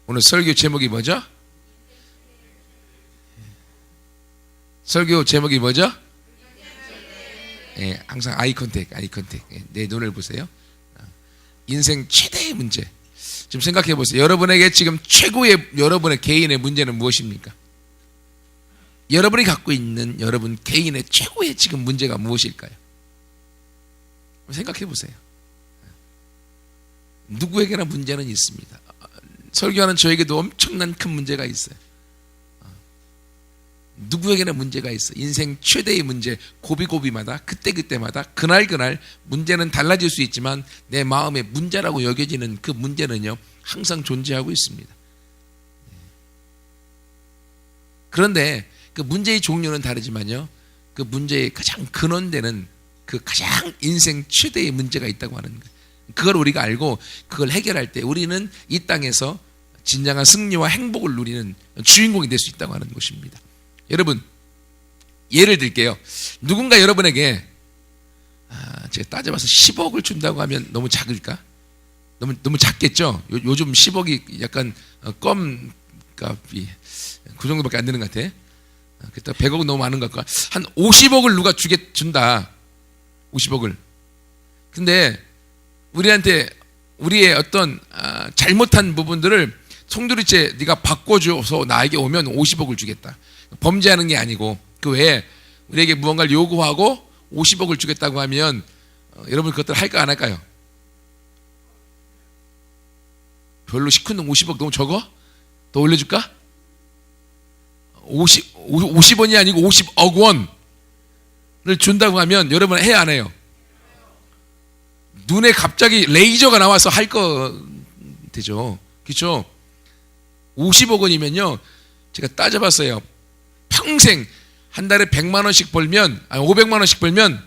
오늘 설교 제목이 뭐죠? 설교 제목이 뭐죠? 예, 항상 아이 컨택. 예, 내 눈을 보세요. 인생 최대의 문제. 지금 생각해 보세요. 여러분에게 지금 최고의 여러분의 개인의 문제는 무엇입니까? 여러분이 갖고 있는 여러분 개인의 최고의 지금 문제가 무엇일까요? 생각해 보세요. 누구에게나 문제는 있습니다. 설교하는 저에게도 엄청난 큰 문제가 있어요. 누구에게나 문제가 있어. 인생 최대의 문제, 고비고비마다 그때그때마다 그날 문제는 달라질 수 있지만 내 마음의 문제라고 여겨지는 그 문제는요 항상 존재하고 있습니다. 그런데 그 문제의 종류는 다르지만요 그 문제의 가장 근원되는 그 가장 인생 최대의 문제가 있다고 하는 거예요. 그걸 우리가 알고 그걸 해결할 때 우리는 이 땅에서 진정한 승리와 행복을 누리는 주인공이 될 수 있다고 하는 것입니다. 여러분, 예를 들게요. 누군가 여러분에게 제가 따져봐서 10억을 준다고 하면 너무 작을까? 너무 작겠죠? 요즘 10억이 약간 껌값이 그 정도밖에 안 되는 것 같아. 그때 100억은 너무 많은 것 같고 한 50억을 누가 준다. 50억을. 근데 우리한테 우리의 어떤 잘못한 부분들을 송두리째 네가 바꿔줘서 나에게 오면 50억을 주겠다. 범죄하는 게 아니고 그 외에 우리에게 무언가를 요구하고 50억을 주겠다고 하면 여러분 그것들 할까 안 할까요? 별로 시큰둥 50억 너무 적어? 더 올려줄까? 50원이 아니고 50억 원을 준다고 하면 여러분 해야 안 해요? 눈에 갑자기 레이저가 나와서 할 거 되죠. 그렇죠? 50억 원이면요 제가 따져봤어요. 평생 한 달에 100만 원씩 벌면 500만 원씩 벌면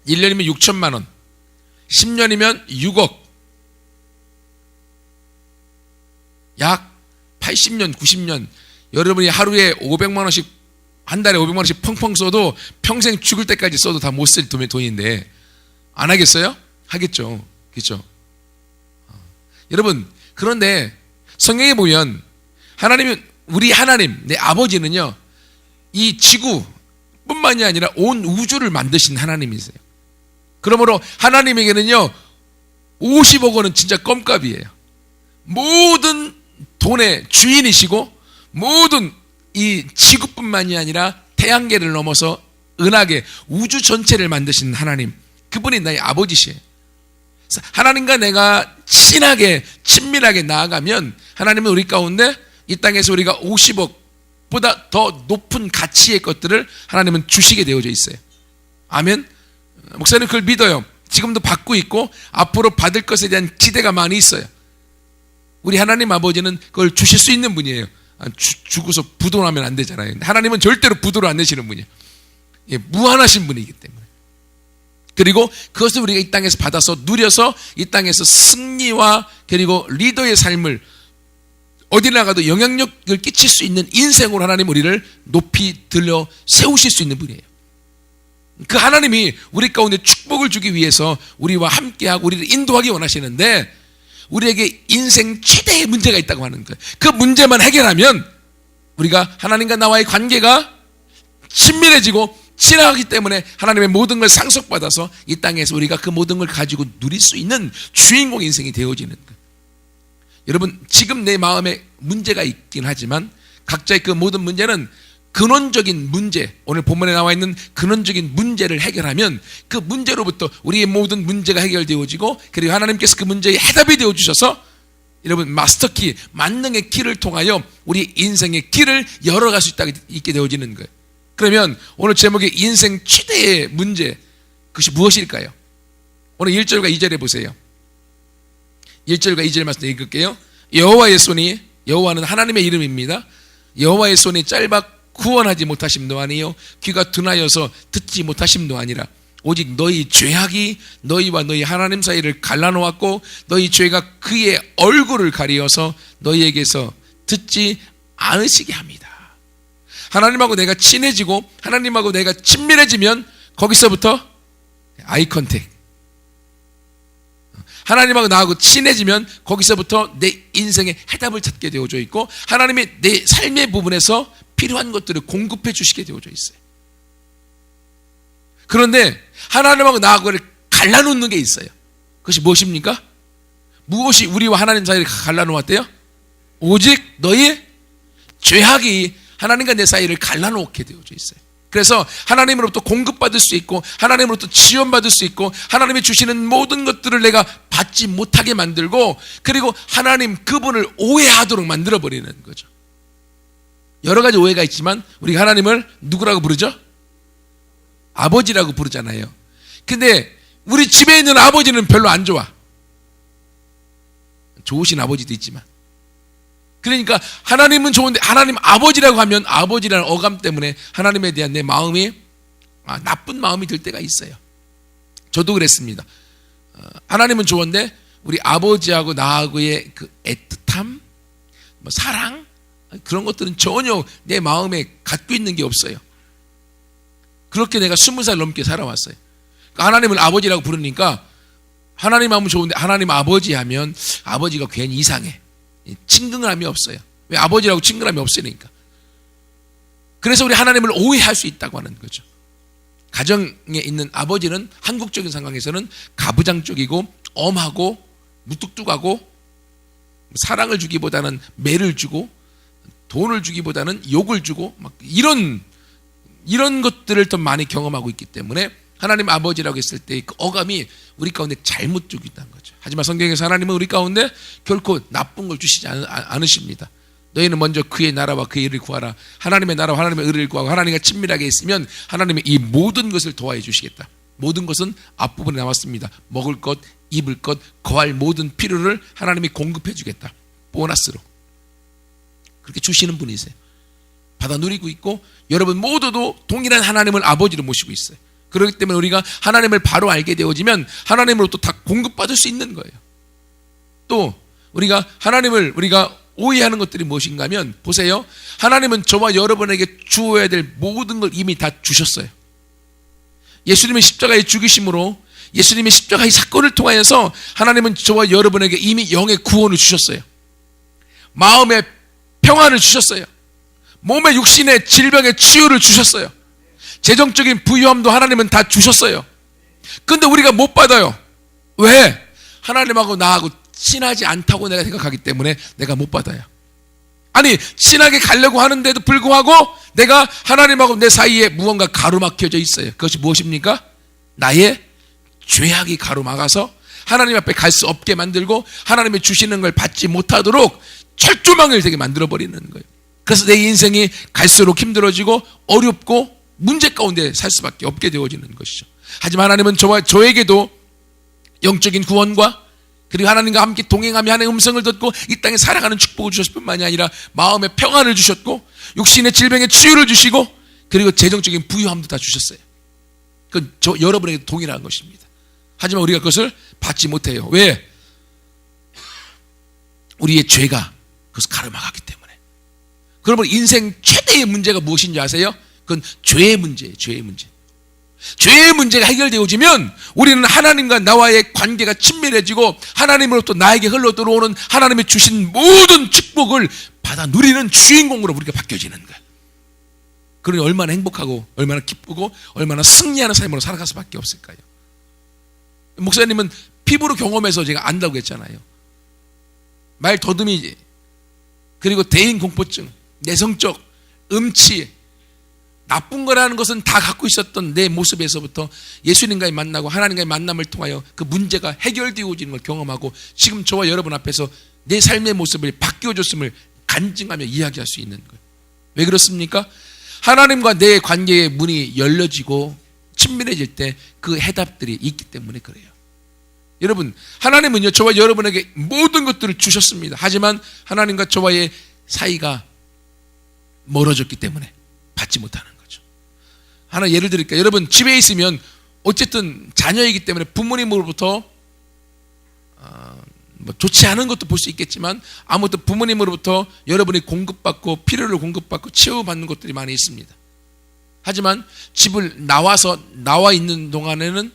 1년이면 6천만 원 10년이면 6억 약 80년 90년 여러분이 하루에 500만 원씩 한 달에 500만 원씩 펑펑 써도 평생 죽을 때까지 써도 다 못 쓸 돈인데 안 하겠어요? 하겠죠. 그렇죠? 여러분 그런데 성경에 보면 우리 하나님 내 아버지는요 이 지구뿐만이 아니라 온 우주를 만드신 하나님이세요. 그러므로 하나님에게는요 50억 원은 진짜 껌값이에요. 모든 돈의 주인이시고 모든 이 지구뿐만이 아니라 태양계를 넘어서 은하계 우주 전체를 만드신 하나님 그분이 나의 아버지시에요. 하나님과 내가 친밀하게 나아가면 하나님은 우리 가운데 이 땅에서 우리가 50억보다 더 높은 가치의 것들을 하나님은 주시게 되어져 있어요. 아멘. 목사님 그걸 믿어요. 지금도 받고 있고 앞으로 받을 것에 대한 기대가 많이 있어요. 우리 하나님 아버지는 그걸 주실 수 있는 분이에요. 주고서 부도로 하면 안 되잖아요. 하나님은 절대로 부도로 안 내시는 분이에요. 예, 무한하신 분이기 때문에. 그리고 그것을 우리가 이 땅에서 받아서 누려서 이 땅에서 승리와 그리고 리더의 삶을 어디 나가도 영향력을 끼칠 수 있는 인생으로 하나님 우리를 높이 들려 세우실 수 있는 분이에요. 그 하나님이 우리 가운데 축복을 주기 위해서 우리와 함께하고 우리를 인도하기 원하시는데 우리에게 인생 최대의 문제가 있다고 하는 거예요. 그 문제만 해결하면 우리가 하나님과 나와의 관계가 친밀해지고 친하기 때문에 하나님의 모든 걸 상속받아서 이 땅에서 우리가 그 모든 걸 가지고 누릴 수 있는 주인공 인생이 되어지는 거예요. 여러분 지금 내 마음에 문제가 있긴 하지만 각자의 그 모든 문제는 근원적인 문제, 오늘 본문에 나와 있는 근원적인 문제를 해결하면 그 문제로부터 우리의 모든 문제가 해결되어지고 그리고 하나님께서 그 문제에 해답이 되어주셔서 여러분 마스터키, 만능의 키를 통하여 우리 인생의 길을 열어갈 수 있게 되어지는 거예요. 그러면 오늘 제목의 인생 최대의 문제 그것이 무엇일까요? 오늘 1절과 2절에 보세요. 1절과 2절 말씀 읽을게요. 여호와의 손이, 여호와는 하나님의 이름입니다. 여호와의 손이 짧아 구원하지 못하심도 아니요 귀가 둔하여서 듣지 못하심도 아니라 오직 너희 죄악이 너희와 너희 하나님 사이를 갈라놓았고 너희 죄가 그의 얼굴을 가리어서 너희에게서 듣지 않으시게 합니다. 하나님하고 내가 친해지고 하나님하고 내가 친밀해지면 거기서부터 아이 컨택 하나님하고 나하고 친해지면 거기서부터 내 인생의 해답을 찾게 되어져 있고 하나님이 내 삶의 부분에서 필요한 것들을 공급해 주시게 되어져 있어요. 그런데 하나님하고 나하고를 갈라놓는 게 있어요. 그것이 무엇입니까? 무엇이 우리와 하나님 사이를 갈라놓았대요? 오직 너희 죄악이 하나님과 내 사이를 갈라놓게 되어져 있어요. 그래서 하나님으로부터 공급받을 수 있고 하나님으로부터 지원받을 수 있고 하나님이 주시는 모든 것들을 내가 받지 못하게 만들고 그리고 하나님 그분을 오해하도록 만들어버리는 거죠. 여러 가지 오해가 있지만 우리가 하나님을 누구라고 부르죠? 아버지라고 부르잖아요. 근데 우리 집에 있는 아버지는 별로 안 좋아. 좋으신 아버지도 있지만 그러니까 하나님은 좋은데 하나님 아버지라고 하면 아버지라는 어감 때문에 하나님에 대한 내 마음이 나쁜 마음이 들 때가 있어요. 저도 그랬습니다. 하나님은 좋은데 우리 아버지하고 나하고의 그 애틋함, 사랑 그런 것들은 전혀 내 마음에 갖고 있는 게 없어요. 그렇게 내가 20살 넘게 살아왔어요. 그러니까 하나님을 아버지라고 부르니까 하나님 하면 좋은데 하나님 아버지 하면 아버지가 괜히 이상해. 친근함이 없어요. 왜? 아버지라고 친근함이 없으니까. 그래서 우리 하나님을 오해할 수 있다고 하는 거죠. 가정에 있는 아버지는 한국적인 상황에서는 가부장적이고 엄하고 무뚝뚝하고 사랑을 주기보다는 매를 주고 돈을 주기보다는 욕을 주고 막 이런 것들을 더 많이 경험하고 있기 때문에 하나님 아버지라고 했을 때 그 어감이 우리 가운데 잘못 주고 있다는 거죠. 하지만 성경에서 하나님은 우리 가운데 결코 나쁜 걸 주시지 않으십니다. 너희는 먼저 그의 나라와 그의 의를 구하라. 하나님의 나라와 하나님의 의를 구하고 하나님과 친밀하게 있으면 하나님이 이 모든 것을 도와해 주시겠다. 모든 것은 앞부분에 나왔습니다. 먹을 것, 입을 것, 거할 모든 필요를 하나님이 공급해 주겠다. 보너스로. 그렇게 주시는 분이세요. 받아 누리고 있고 여러분 모두도 동일한 하나님을 아버지로 모시고 있어요. 그렇기 때문에 우리가 하나님을 바로 알게 되어지면 하나님으로부터 다 공급받을 수 있는 거예요. 또 우리가 하나님을 우리가 오해하는 것들이 무엇인가 하면 보세요. 하나님은 저와 여러분에게 주어야 될 모든 걸 이미 다 주셨어요. 예수님의 십자가의 죽으심으로 예수님의 십자가의 사건을 통하여서 하나님은 저와 여러분에게 이미 영의 구원을 주셨어요. 마음의 평안을 주셨어요. 몸의 육신의 질병의 치유를 주셨어요. 재정적인 부유함도 하나님은 다 주셨어요. 근데 우리가 못 받아요. 왜? 하나님하고 나하고 친하지 않다고 내가 생각하기 때문에 내가 못 받아요. 아니 친하게 가려고 하는데도 불구하고 내가 하나님하고 내 사이에 무언가 가로막혀져 있어요. 그것이 무엇입니까? 나의 죄악이 가로막아서 하나님 앞에 갈 수 없게 만들고 하나님이 주시는 걸 받지 못하도록 철조망을 되게 만들어버리는 거예요. 그래서 내 인생이 갈수록 힘들어지고 어렵고 문제 가운데 살 수밖에 없게 되어지는 것이죠. 하지만 하나님은 저에게도 영적인 구원과 그리고 하나님과 함께 동행하며 하나님의 음성을 듣고 이 땅에 살아가는 축복을 주셨을 뿐만이 아니라 마음의 평안을 주셨고 육신의 질병의 치유를 주시고 그리고 재정적인 부유함도 다 주셨어요. 그건 여러분에게 동일한 것입니다. 하지만 우리가 그것을 받지 못해요. 왜? 우리의 죄가 그것을 가로막았기 때문에. 그러면 인생 최대의 문제가 무엇인지 아세요? 그건 죄의 문제예요. 죄의 문제. 죄의 문제가 해결되어지면 우리는 하나님과 나와의 관계가 친밀해지고 하나님으로부터 나에게 흘러 들어오는 하나님이 주신 모든 축복을 받아 누리는 주인공으로 우리가 바뀌어지는 거예요. 그러니 얼마나 행복하고 얼마나 기쁘고 얼마나 승리하는 삶으로 살아갈 수밖에 없을까요? 목사님은 피부로 경험해서 제가 안다고 했잖아요. 말 더듬이지 그리고 대인 공포증, 내성적, 음치 나쁜 거라는 것은 다 갖고 있었던 내 모습에서부터 예수님과의 만나고 하나님과의 만남을 통하여 그 문제가 해결되어지는 걸 경험하고 지금 저와 여러분 앞에서 내 삶의 모습을 바뀌어줬음을 간증하며 이야기할 수 있는 거예요. 왜 그렇습니까? 하나님과 내 관계의 문이 열려지고 친밀해질 때 그 해답들이 있기 때문에 그래요. 여러분 하나님은요 저와 여러분에게 모든 것들을 주셨습니다. 하지만 하나님과 저와의 사이가 멀어졌기 때문에 받지 못하는 거죠. 하나 예를 들을게요. 여러분 집에 있으면 어쨌든 자녀이기 때문에 부모님으로부터 좋지 않은 것도 볼 수 있겠지만 아무튼 부모님으로부터 여러분이 공급받고 필요를 공급받고 치유받는 것들이 많이 있습니다. 하지만 집을 나와 있는 동안에는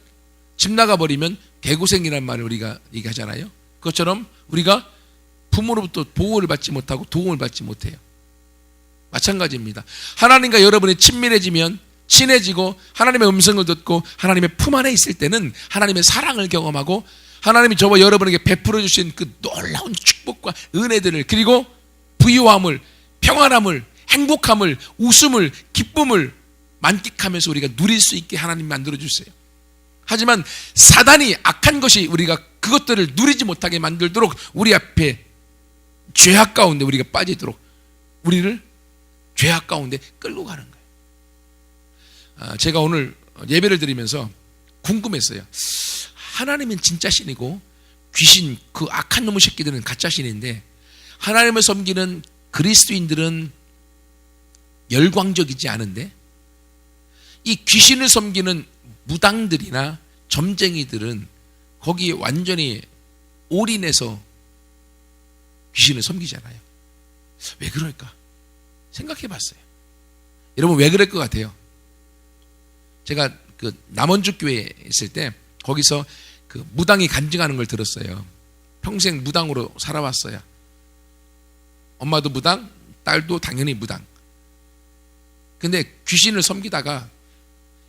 집 나가버리면 개고생이라는 말을 우리가 얘기하잖아요. 그것처럼 우리가 부모로부터 보호를 받지 못하고 도움을 받지 못해요. 마찬가지입니다. 하나님과 여러분이 친밀해지면, 친해지고 하나님의 음성을 듣고 하나님의 품 안에 있을 때는 하나님의 사랑을 경험하고 하나님이 저와 여러분에게 베풀어 주신 그 놀라운 축복과 은혜들을, 그리고 부유함을, 평안함을, 행복함을, 웃음을, 기쁨을 만끽하면서 우리가 누릴 수 있게 하나님 만들어 주세요. 하지만 사단이, 악한 것이 우리가 그것들을 누리지 못하게 만들도록 우리 앞에 죄악 가운데 우리가 빠지도록 우리를 죄악 가운데 끌고 가는 거예요. 제가 오늘 예배를 드리면서 궁금했어요. 하나님은 진짜 신이고 귀신, 그 악한 놈의 새끼들은 가짜 신인데 하나님을 섬기는 그리스도인들은 열광적이지 않은데 이 귀신을 섬기는 무당들이나 점쟁이들은 거기에 완전히 올인해서 귀신을 섬기잖아요. 왜 그럴까? 생각해 봤어요. 여러분, 왜 그럴 것 같아요? 제가 그 남원주 교회에 있을 때 거기서 그 무당이 간증하는 걸 들었어요. 평생 무당으로 살아왔어요. 엄마도 무당, 딸도 당연히 무당. 근데 귀신을 섬기다가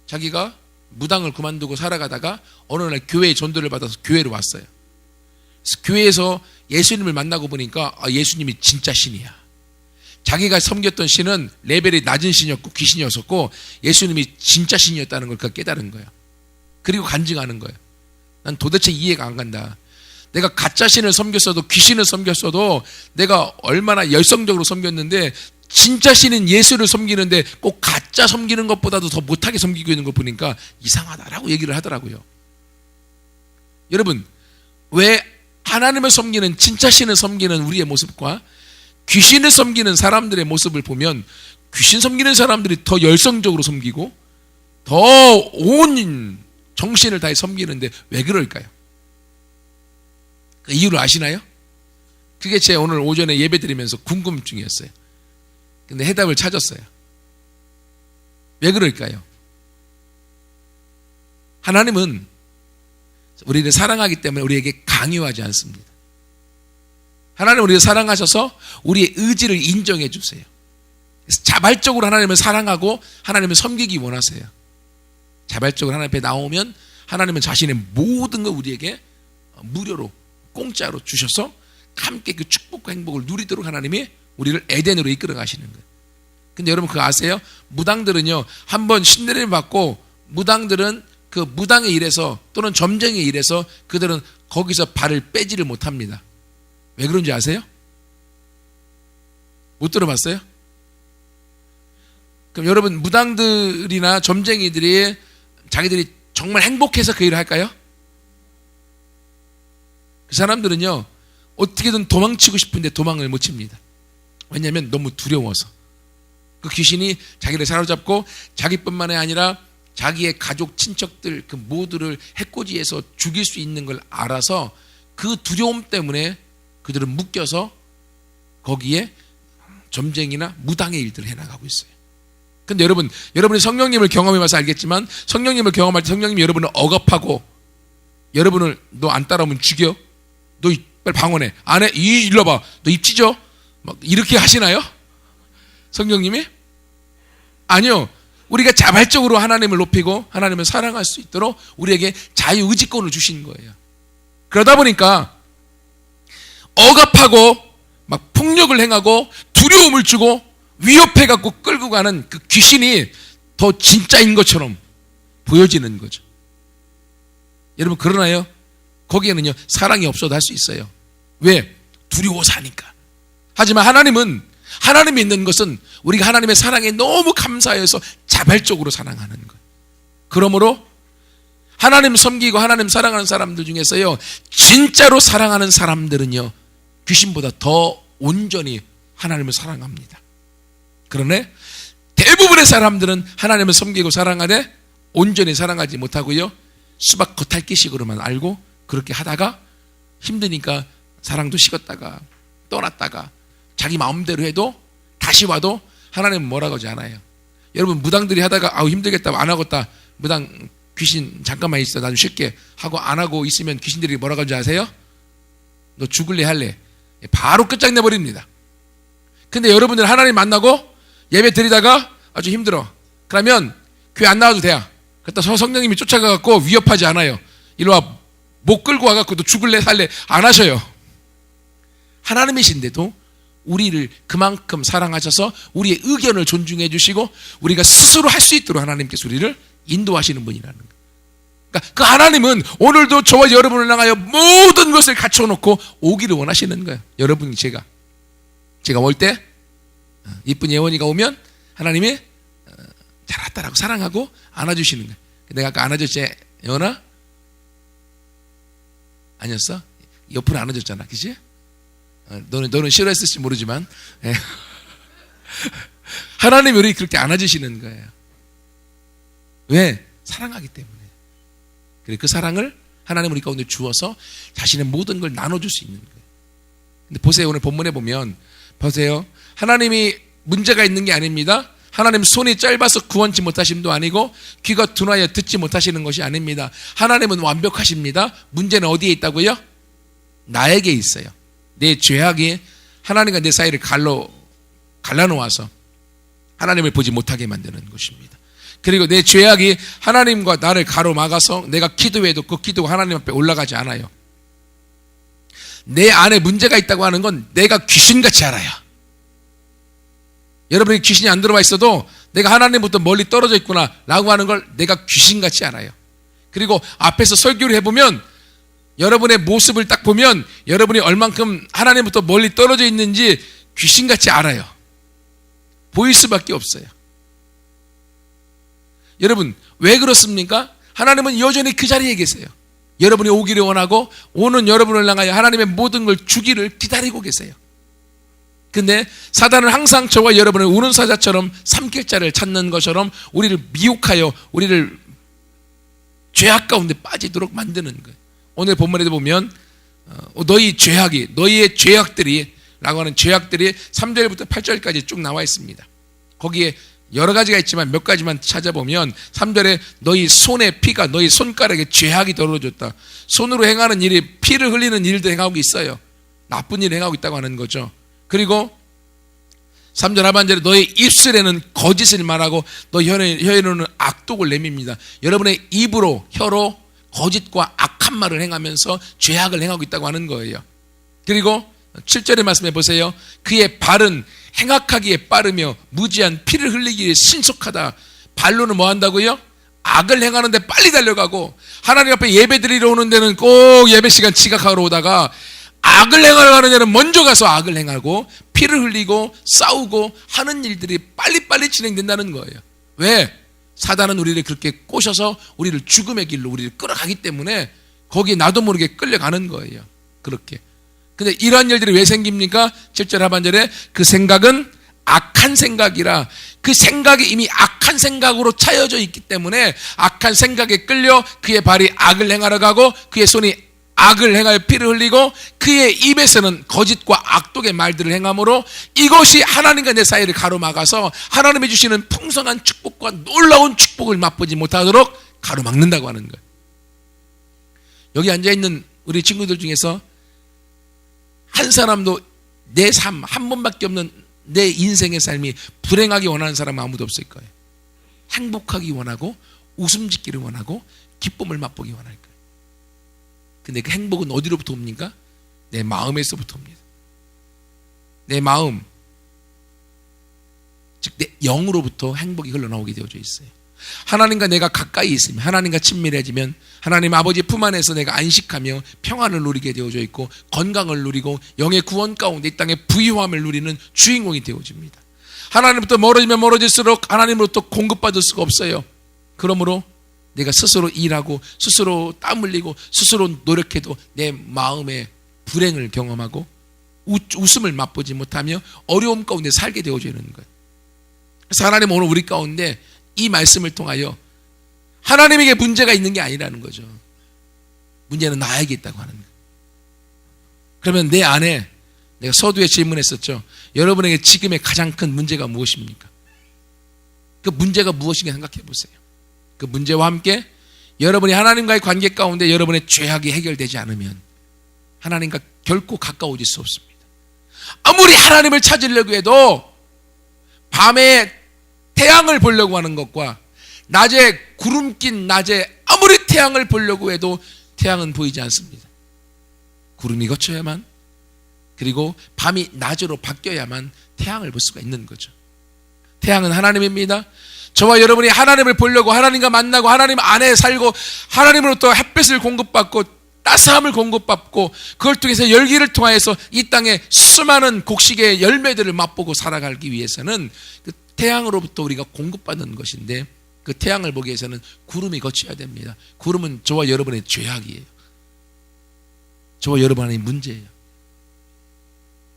자기가 무당을 그만두고 살아가다가 어느 날 교회에 전도를 받아서 교회로 왔어요. 그래서 교회에서 예수님을 만나고 보니까 예수님이 진짜 신이야. 자기가 섬겼던 신은 레벨이 낮은 신이었고 귀신이었었고 예수님이 진짜 신이었다는 걸 그가 깨달은 거예요. 그리고 간증하는 거예요. 난 도대체 이해가 안 간다. 내가 가짜 신을 섬겼어도, 귀신을 섬겼어도 내가 얼마나 열성적으로 섬겼는데 진짜 신인 예수를 섬기는데 꼭 가짜 섬기는 것보다도 더 못하게 섬기고 있는 걸 보니까 이상하다라고 얘기를 하더라고요. 여러분, 왜 하나님을 섬기는, 진짜 신을 섬기는 우리의 모습과 귀신을 섬기는 사람들의 모습을 보면 귀신 섬기는 사람들이 더 열성적으로 섬기고 더 온 정신을 다해 섬기는데 왜 그럴까요? 그 이유를 아시나요? 그게 제 오늘 오전에 예배 드리면서 궁금증이었어요. 근데 해답을 찾았어요. 왜 그럴까요? 하나님은 우리를 사랑하기 때문에 우리에게 강요하지 않습니다. 하나님은 우리를 사랑하셔서 우리의 의지를 인정해 주세요. 그래서 자발적으로 하나님을 사랑하고 하나님을 섬기기 원하세요. 자발적으로 하나님 앞에 나오면 하나님은 자신의 모든 걸 우리에게 무료로, 공짜로 주셔서 함께 그 축복과 행복을 누리도록 하나님이 우리를 에덴으로 이끌어 가시는 거예요. 근데 여러분 그거 아세요? 무당들은요, 한번 신뢰를 받고 무당들은 그 무당의 일에서 또는 점쟁이의 일에서 그들은 거기서 발을 빼지를 못합니다. 왜 그런지 아세요? 못 들어봤어요? 그럼 여러분, 무당들이나 점쟁이들이 자기들이 정말 행복해서 그 일을 할까요? 그 사람들은요, 어떻게든 도망치고 싶은데 도망을 못 칩니다. 왜냐하면 너무 두려워서. 그 귀신이 자기를 사로잡고 자기뿐만이 아니라 자기의 가족, 친척들 그 모두를 해코지해서 죽일 수 있는 걸 알아서 그 두려움 때문에 그들은 묶여서 거기에 점쟁이나 무당의 일들을 해나가고 있어요. 근데 여러분이 성령님을 경험해봐서 알겠지만 성령님을 경험할 때 성령님이 여러분을 억압하고 여러분을 너 안 따라오면 죽여. 너 빨리 방언해. 안 해? 일로 와봐. 너 입 찢어? 막 이렇게 하시나요? 성령님이? 아니요. 우리가 자발적으로 하나님을 높이고 하나님을 사랑할 수 있도록 우리에게 자유의지권을 주신 거예요. 그러다 보니까 억압하고 막 폭력을 행하고 두려움을 주고 위협해갖고 끌고 가는 그 귀신이 더 진짜인 것처럼 보여지는 거죠. 여러분, 그러나요? 거기에는요, 사랑이 없어도 할 수 있어요. 왜? 두려워서 하니까. 하지만 하나님이 있는 것은 우리가 하나님의 사랑에 너무 감사해서 자발적으로 사랑하는 거예요. 그러므로 하나님 섬기고 하나님 사랑하는 사람들 중에서요, 진짜로 사랑하는 사람들은요, 귀신보다 더 온전히 하나님을 사랑합니다. 그러네 대부분의 사람들은 하나님을 섬기고 사랑하되 온전히 사랑하지 못하고요, 수박 겉핥기식으로만 알고 그렇게 하다가 힘드니까 사랑도 식었다가 떠났다가 자기 마음대로 해도 다시 와도 하나님은 뭐라고 하지 않아요. 여러분, 무당들이 하다가 아우 힘들겠다 안 하겠다 무당 귀신 잠깐만 있어 나 좀 쉴게 하고 안 하고 있으면 귀신들이 뭐라고 하는지 아세요? 너 죽을래 할래? 바로 끝장내버립니다. 근데 여러분들 하나님 만나고 예배 드리다가 아주 힘들어. 그러면 교회 안 나와도 돼요. 그랬다 성령님이 쫓아가갖고 위협하지 않아요. 이리 와, 목 끌고 와갖고 너 죽을래 살래 안 하셔요. 하나님이신데도 우리를 그만큼 사랑하셔서 우리의 의견을 존중해 주시고 우리가 스스로 할 수 있도록 하나님께서 우리를 인도하시는 분이라는 거예요. 그러니까 그 하나님은 오늘도 저와 여러분을 향하여 모든 것을 갖춰놓고 오기를 원하시는 거예요. 여러분이 제가 올 때 이쁜 예원이가 오면 하나님이 잘 왔다라고 사랑하고 안아주시는 거예요. 내가 아까 안아줬지 예원아? 아니었어? 옆으로 안아줬잖아, 그치? 너는 싫어했을지 모르지만 하나님이 우리 그렇게 안아주시는 거예요. 왜? 사랑하기 때문에. 그래, 그 사랑을 하나님 우리 가운데 주어서 자신의 모든 걸 나눠줄 수 있는 거예요. 근데 보세요, 오늘 본문에 보면 보세요, 하나님이 문제가 있는 게 아닙니다. 하나님 손이 짧아서 구원치 못하심도 아니고 귀가 둔하여 듣지 못하시는 것이 아닙니다. 하나님은 완벽하십니다. 문제는 어디에 있다고요? 나에게 있어요. 내 죄악이 하나님과 내 사이를 갈라놓아서 하나님을 보지 못하게 만드는 것입니다. 그리고 내 죄악이 하나님과 나를 가로막아서 내가 기도해도 그 기도가 하나님 앞에 올라가지 않아요. 내 안에 문제가 있다고 하는 건 내가 귀신같이 알아요. 여러분이 귀신이 안 들어와 있어도 내가 하나님부터 멀리 떨어져 있구나 라고 하는 걸 내가 귀신같이 알아요. 그리고 앞에서 설교를 해보면 여러분의 모습을 딱 보면 여러분이 얼만큼 하나님부터 멀리 떨어져 있는지 귀신같이 알아요. 보일 수밖에 없어요. 여러분 왜 그렇습니까? 하나님은 여전히 그 자리에 계세요. 여러분이 오기를 원하고 오는 여러분을 향하여 하나님의 모든 걸 주기를 기다리고 계세요. 근데 사단은 항상 저와 여러분을 우는 사자처럼 삼킬 자를 찾는 것처럼 우리를 미혹하여 우리를 죄악 가운데 빠지도록 만드는 거예요. 오늘 본문에도 보면 너희의 죄악들이 라고 하는 죄악들이 3절부터 8절까지 쭉 나와 있습니다. 거기에 여러 가지가 있지만 몇 가지만 찾아보면 3절에 너희 손에 피가 너희 손가락에 죄악이 더러워졌다. 손으로 행하는 일이 피를 흘리는 일도 행하고 있어요. 나쁜 일을 행하고 있다고 하는 거죠. 그리고 3절 하반절에 너의 입술에는 거짓을 말하고 너 혀에는 악독을 내밉니다. 여러분의 입으로 혀로 거짓과 악한 말을 행하면서 죄악을 행하고 있다고 하는 거예요. 그리고 7절의 말씀해 보세요. 그의 발은 행악하기에 빠르며 무지한 피를 흘리기에 신속하다. 발로는 뭐 한다고요? 악을 행하는데 빨리 달려가고 하나님 앞에 예배 드리러 오는 데는 꼭 예배 시간 지각하러 오다가 악을 행하러 가는 데는 먼저 가서 악을 행하고 피를 흘리고 싸우고 하는 일들이 빨리빨리 진행된다는 거예요. 왜? 사단은 우리를 그렇게 꼬셔서 우리를 죽음의 길로 우리를 끌어가기 때문에 거기에 나도 모르게 끌려가는 거예요. 그렇게. 근데 이러한 일들이 왜 생깁니까? 7절 하반절에 그 생각은 악한 생각이라, 그 생각이 이미 악한 생각으로 차여져 있기 때문에 악한 생각에 끌려 그의 발이 악을 행하러 가고 그의 손이 악을 행하여 피를 흘리고 그의 입에서는 거짓과 악독의 말들을 행함으로 이것이 하나님과 내 사이를 가로막아서 하나님이 주시는 풍성한 축복과 놀라운 축복을 맛보지 못하도록 가로막는다고 하는 거예요. 여기 앉아있는 우리 친구들 중에서 한 사람도 내 삶, 한 번밖에 없는 내 인생의 삶이 불행하기 원하는 사람은 아무도 없을 거예요. 행복하기 원하고 웃음 짓기를 원하고 기쁨을 맛보기 원할 거예요. 근데 그 행복은 어디로부터 옵니까? 내 마음에서부터 옵니다. 내 마음, 즉 내 영으로부터 행복이 흘러나오게 되어져 있어요. 하나님과 내가 가까이 있으면, 하나님과 친밀해지면 하나님 아버지 품 안에서 내가 안식하며 평안을 누리게 되어져 있고 건강을 누리고 영의 구원 가운데 이 땅의 부유함을 누리는 주인공이 되어집니다. 하나님부터 멀어지면 멀어질수록 하나님으로부터 공급받을 수가 없어요. 그러므로 내가 스스로 일하고 스스로 땀 흘리고 스스로 노력해도 내 마음의 불행을 경험하고 웃음을 맛보지 못하며 어려움 가운데 살게 되어져 있는 거예요. 그래서 하나님은 오늘 우리 가운데 이 말씀을 통하여 하나님에게 문제가 있는 게 아니라는 거죠. 문제는 나에게 있다고 하는 거예요. 그러면 내 안에 내가 서두에 질문했었죠. 여러분에게 지금의 가장 큰 문제가 무엇입니까? 그 문제가 무엇인가 생각해 보세요. 그 문제와 함께 여러분이 하나님과의 관계 가운데 여러분의 죄악이 해결되지 않으면 하나님과 결코 가까워질 수 없습니다. 아무리 하나님을 찾으려고 해도 밤에 태양을 보려고 하는 것과 낮에 구름 낀 낮에 아무리 태양을 보려고 해도 태양은 보이지 않습니다. 구름이 걷혀야만, 그리고 밤이 낮으로 바뀌어야만 태양을 볼 수가 있는 거죠. 태양은 하나님입니다. 저와 여러분이 하나님을 보려고, 하나님과 만나고, 하나님 안에 살고, 하나님으로부터 햇빛을 공급받고 따스함을 공급받고, 그걸 통해서 열기를 통하여서 이 땅에 수많은 곡식의 열매들을 맛보고 살아가기 위해서는 그 태양으로부터 우리가 공급받는 것인데, 그 태양을 보기 위해서는 구름이 거쳐야 됩니다. 구름은 저와 여러분의 죄악이에요. 저와 여러분의 문제예요.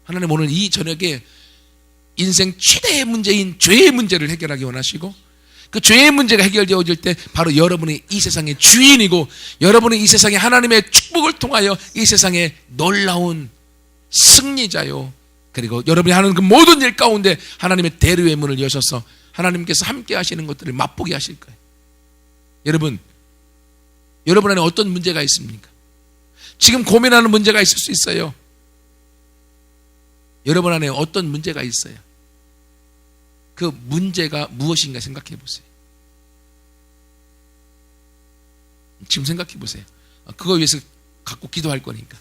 하나님 오늘 이 저녁에 인생 최대의 문제인 죄의 문제를 해결하기 원하시고, 그 죄의 문제가 해결되어질 때 바로 여러분이 이 세상의 주인이고, 여러분이 이 세상에 하나님의 축복을 통하여 이 세상에 놀라운 승리자요, 그리고 여러분이 하는 그 모든 일 가운데 하나님의 대류의 문을 여셔서 하나님께서 함께 하시는 것들을 맛보게 하실 거예요. 여러분 안에 어떤 문제가 있습니까? 지금 고민하는 문제가 있을 수 있어요. 여러분 안에 어떤 문제가 있어요? 그 문제가 무엇인가 생각해 보세요. 지금 생각해 보세요. 그거 위해서 갖고 기도할 거니까.